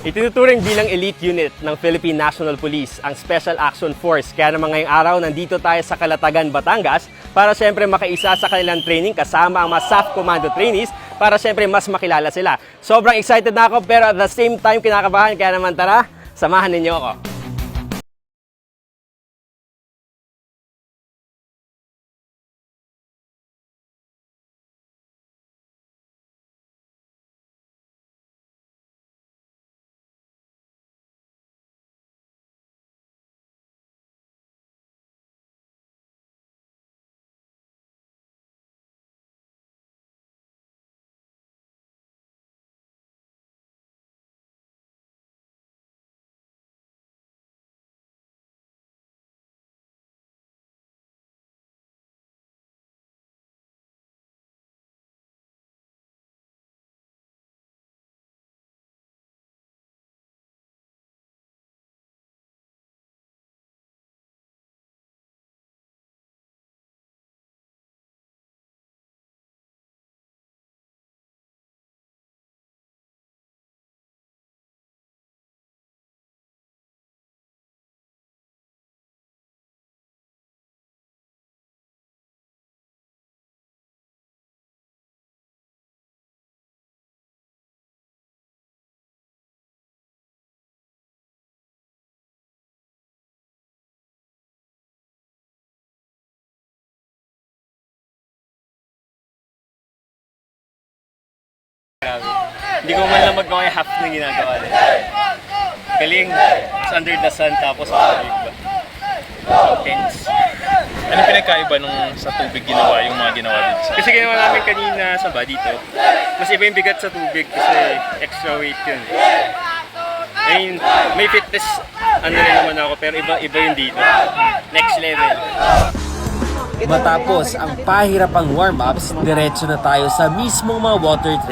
Itinuturing bilang elite unit ng Philippine National Police ang Special Action Force. Kaya naman ngayong araw, nandito tayo sa Calatagan, Batangas para syempre makaisa sa kanilang training kasama ang mga SAF Commando trainees para syempre mas makilala sila. Sobrang excited na ako pero at the same time kinakabahan. Kaya naman tara, samahan ninyo ako. Hindi ko man lang magawa yung half na ginagawa nila. Galing, it's under the sun tapos tubig ba? Intense. Ano pinagkaiba nung sa tubig ginawa yung mga ginawa dito? Kasi ginawa namin kanina sa dito, mas iba yung bigat sa tubig kasi extra weight yun. I mean, may fitness ano rin naman ako pero iba yung dito. Next level. Matapos ang pahirapang warm-ups, diretso na tayo sa mismong mga water training.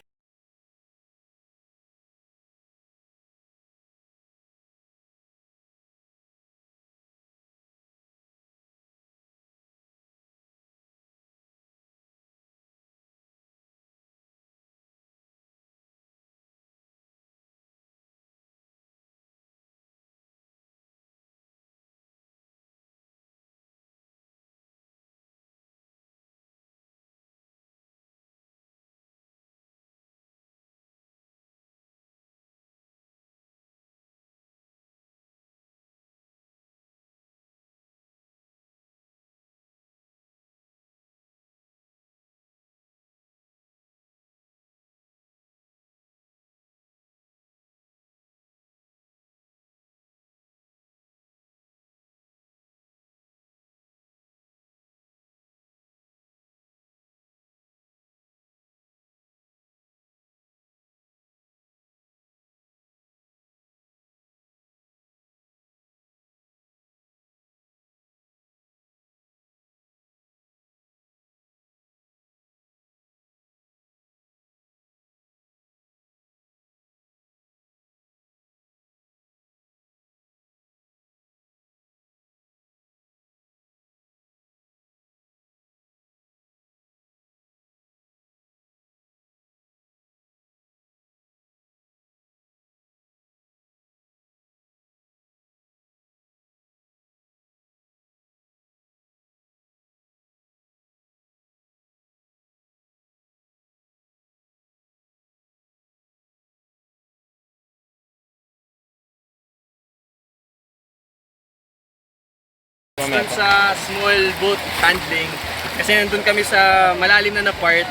Doon sa small boat handling kasi nandun kami sa malalim na part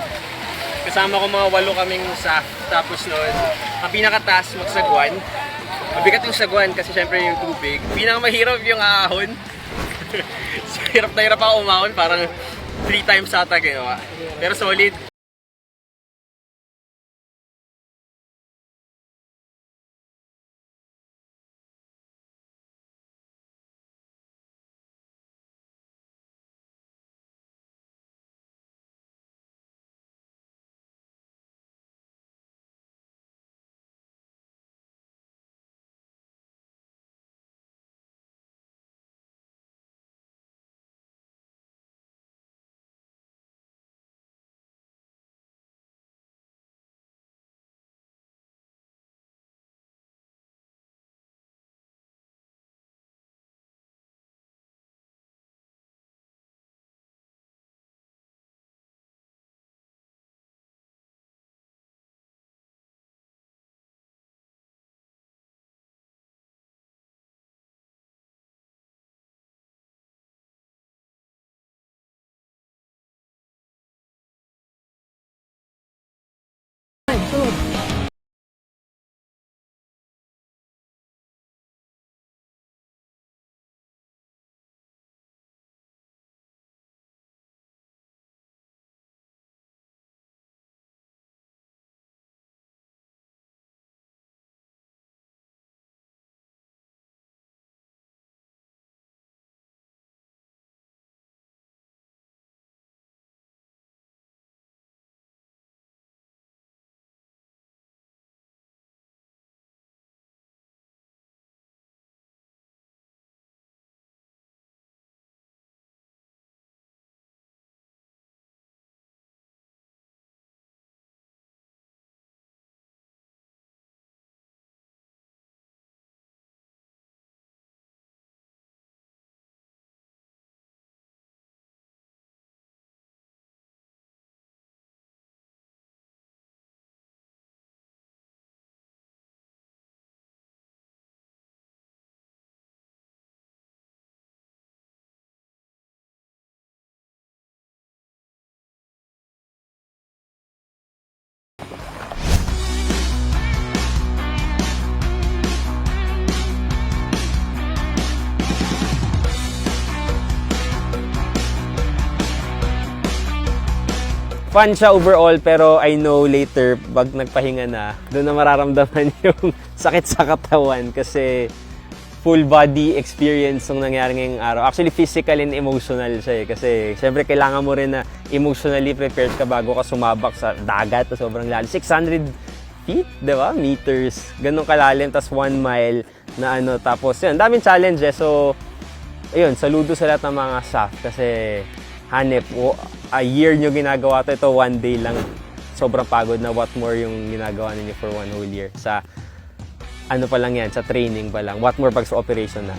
kasama ko mga 8 kaming SAF tapos noon ang pinakataas magsagwan mabigat yung sagwan kasi syempre yung tubig pinakamahirap yung ahon so, hirap na hirap ako umahon parang 3 times ata ginawa pero solid. Fun siya overall, pero I know later, pag nagpahinga na, doon na mararamdaman yung sakit sa katawan kasi full body experience yung nangyari ngayong araw. Actually, physical and emotional siya eh. Kasi syempre kailangan mo rin na emotionally prepared ka bago ka sumabak sa dagat na sobrang lalim. 600 feet, di ba? Meters. Ganun kalalim, tas 1 mile na ano. Tapos yun, daming challenges. So, ayun, saludo sa lahat ng mga staff kasi hanep, a year nyo ginagawa to, ito 1 day lang. Sobrang pagod na, what more yung ginagawa ninyo for 1 whole year. Sa ano pa lang yan, sa training pa lang. What more pag sa operation na.